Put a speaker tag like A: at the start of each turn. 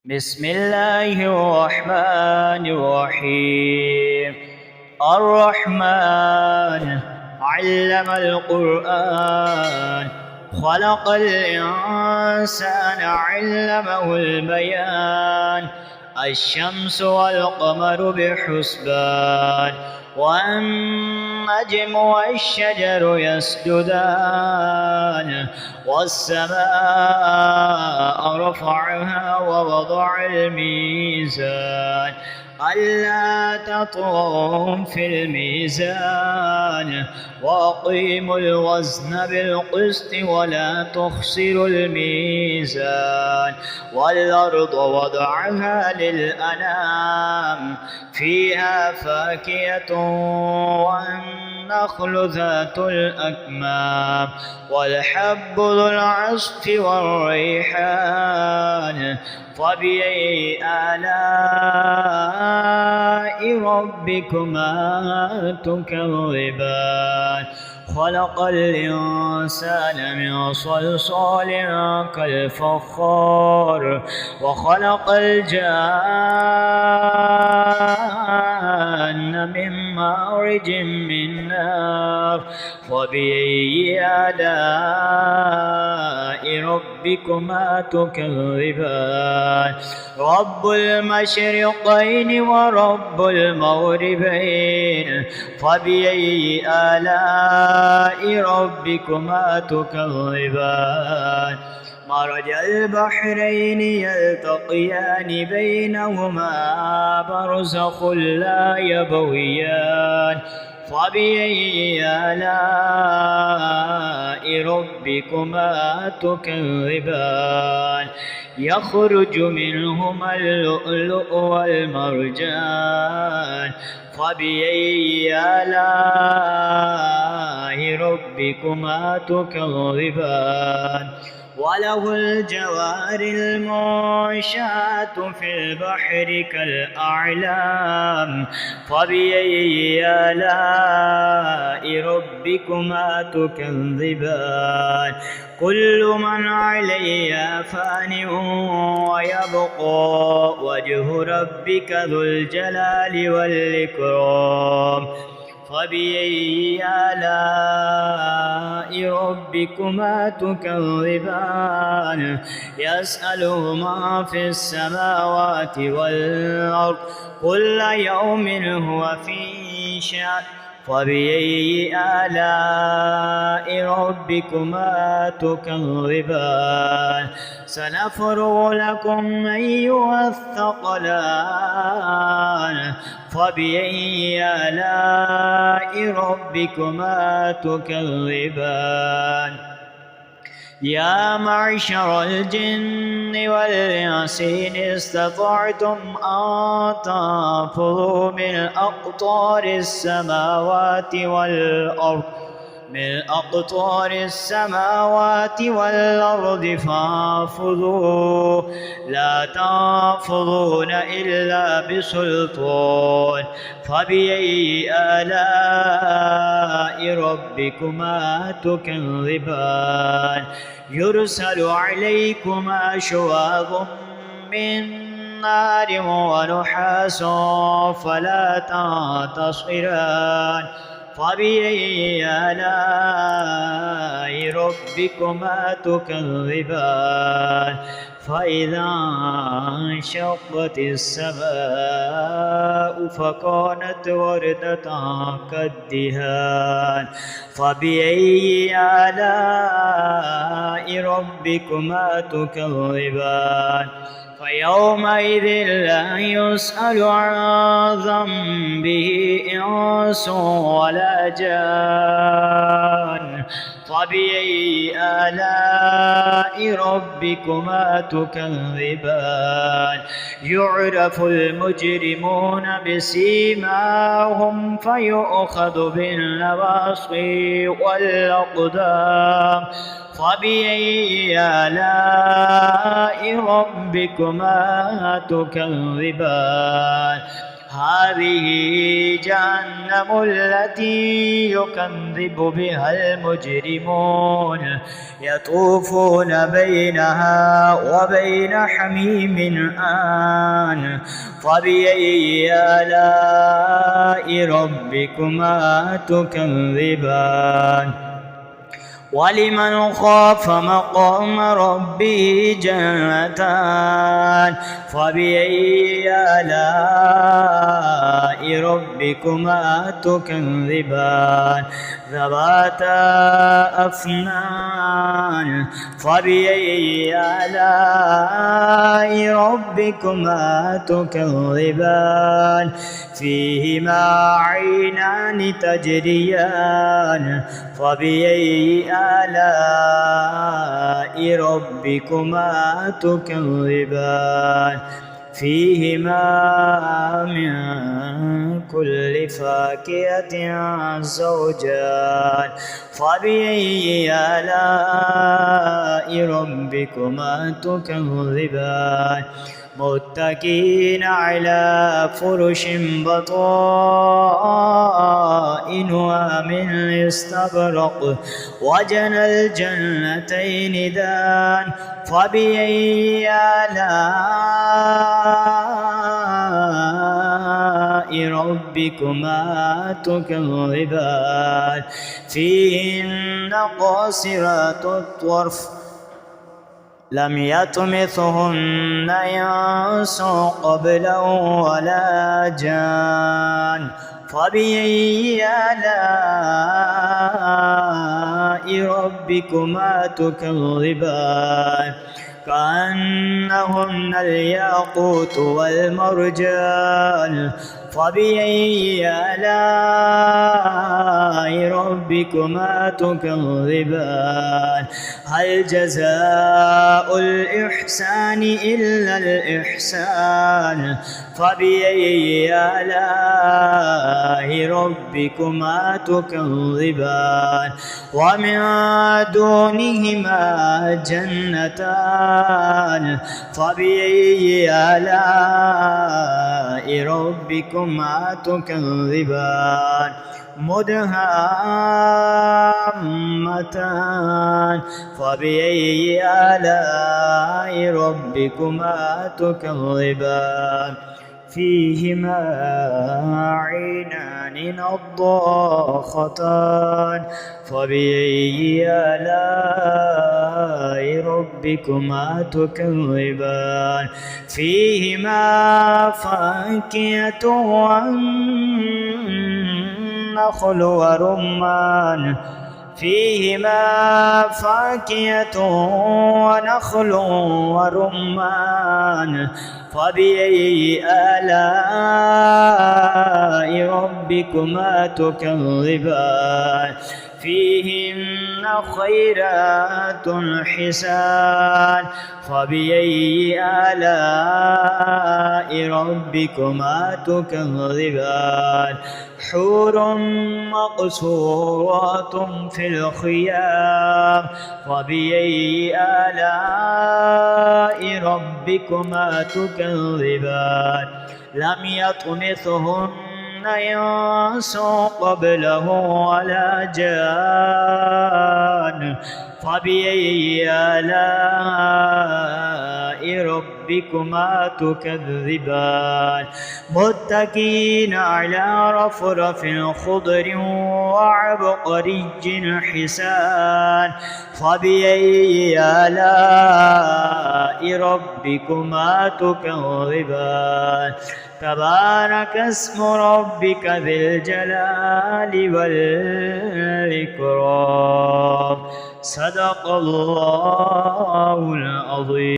A: بسم الله الرحمن الرحيم. الرحمن علم القرآن، خلق الإنسان علمه البيان. الشمس والقمر بحسبان، والنجم والشجر يسجدان. والسماء رفعها ووضع الميزان، ألا تطغوا في الميزان، وأقيموا الوزن بالقسط ولا تخسروا الميزان. والأرض وضعها للأنام، فيها فاكهة والنخل ذات الأكمام، والحب ذو العصف والريحان. فبأي آلاء ربكما تكذبان؟ خلق الإنسان من صلصال كالفخار، وخلق الجان من مارج من نار. فبأي آلاء ربكما تكذبان؟ رب المشرقين ورب المغربين، فبأي آلاء ربكما تكذبان؟ مرج البحرين يلتقيان بينهما برزخ لا يبغيان. فبأي آلاء ربكما تكذبان؟ يخرج منهما اللؤلؤ والمرجان. فبأي آلاء ربكما تكذبان؟ وله الجوار المنشآت في البحر كالأعلام. فبأي آلاء ربكما تكذبان؟ كل من عليها فان ويبقى وجه ربك ذو الجلال والإكرام. فبأي آلاء ربكما تكذبان؟ يسأله ما في السماوات والأرض، كل يوم هو في شأن. فبأي آلاء ربكما تكذبان؟ سنفرغ لكم أيها الثقلان. فبأي آلاء ربكما تكذبان؟ يا معشر الجن والإنس إن استطعتم أن تنفذوا من أقطار السماوات والأرض فانفذوا، لا تنفذون إلا بسلطان. فبأي آلاء ربكما تكذبان؟ يرسل عليكما شواظ من نار ونحاس فلا تنتصران. فبأي آلاء ربكما تكذبان؟ فإذا انشقت السماء فكانت وردة كالدهان. فبأي آلاء ربكما تكذبان؟ فيومئذ لا يسأل عن ذنبه إنس ولا جان. فبأي آلاء ربكما تكذبان؟ يعرف المجرمون بسيماهم فيؤخذ بالنواصي والأقدام. فبأي آلاء ربكما تكذبان؟ هذه جهنم التي يكذب بها المجرمون يطوفون بينها وبين حميم آن فبأي آلاء ربكما تكذبان ولمن خاف مقام ربه جنتان فبأي آلاء ربكما تكذبان ذواتا أفنان فبأي آلاء ربكما تكذبان فيهما عينان تجريان فبأي آلاء ربكما تكذبان فيهما من كل فاكهة زوجان فبأي آلاء ربكما تكذبان متكئين على فرش بطائنها من استبرق وجنى الجنتين دان فبأي آلاء ربكما تكذبان فيهن قاصرات الطرف لم يطمثهن إنس قبلهم ولا جان فبأي آلاء ربكما تكذبان كأنهن الياقوت والمرجان فبأي آلاء ربكما تكذبان هل جزاء الإحسان إلا الإحسان فبأي آلاء ربكما تكذبان ومن دونهما جنتان فبأي آلاء ربكما تكذبان مدهامتان فبأي آلاء ربكما تكذبان فيهما عينان نضاختان فبأي آلاء ربكما تكذبان فيهما فاكهة والنخل ورمان فيهما فاكهة ونخل ورمان فبأي آلاء ربكما تكذبان فيهن خيرات حسان فبأي آلاء ربكما تكذبان حور مقصورات في الخيام فبأي آلاء ربكما تكذبان لم يطمثهن إنس قبله ولا جان فبأي آلاء ربكما تكذبان متكئين على رفرف خضر وعبقري حسان فبأي آلاء ربكما تكذبان تبارك اسم ربك ذي الجلال والإكرام صدق الله العظيم.